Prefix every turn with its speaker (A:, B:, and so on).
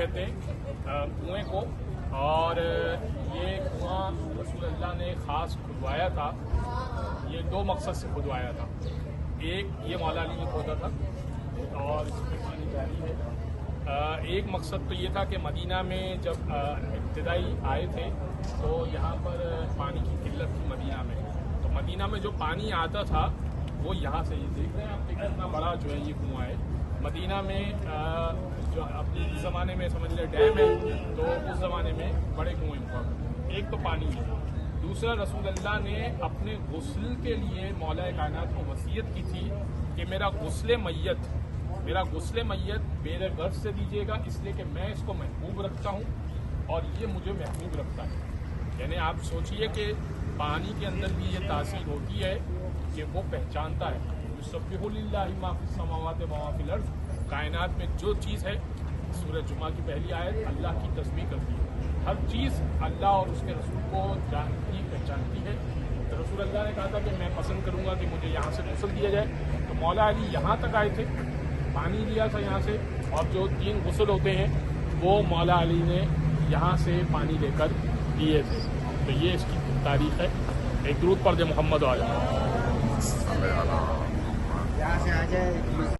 A: कहते हैं कुएँ को, और ये कुआं रसूल अल्लाह ने ख़ास खुदवाया था। ये दो मकसद से खुदवाया था। एक ये मौला अली ने खोदा था और इसमें पानी जारी है। एक मकसद तो ये था कि मदीना में जब इब्तिदाई आए थे तो यहाँ पर पानी की किल्लत थी मदीना में। तो मदीना में जो पानी आता था वो यहाँ से, ये देख रहे हैं आप, कितना बड़ा जो है ये कुआं है। मदीना में जो अपने इस ज़माने में समझ ले डैम है, तो उस ज़माने में बड़े कुएँ हुआ। एक तो पानी है, दूसरा रसूल अल्लाह ने अपने गुस्ल के लिए मौला कायनात को वसीयत की थी कि मेरा गुस्ल मैयत मेरे गर्ज से दीजिएगा, इसलिए कि मैं इसको महबूब रखता हूँ और ये मुझे महबूब रखता है। यानी आप सोचिए कि पानी के अंदर भी ये तासीर होती है कि वो पहचानता है। युसब्बिहु लिल्लाहि मा फिस समावाति व मा फिल अर्ज़, कायनात में जो चीज़ है, सूरह जुमा की पहली आयत अल्लाह की तस्बीह करती है। हर चीज़ अल्लाह और उसके रसूल को जानती पहचानती है। तो रसूल अल्लाह ने कहा था कि मैं पसंद करूँगा कि मुझे यहाँ से गुस्ल दिया जाए। तो मौला अली यहाँ तक आए थे, पानी लिया था यहाँ से, और जो 3 गुस्ल होते हैं वो मौला अली ने यहाँ से पानी लेकर दिए थे। तो ये इसकी तारीख है। एक दुरूद पढ़ दे मोहम्मद वाला।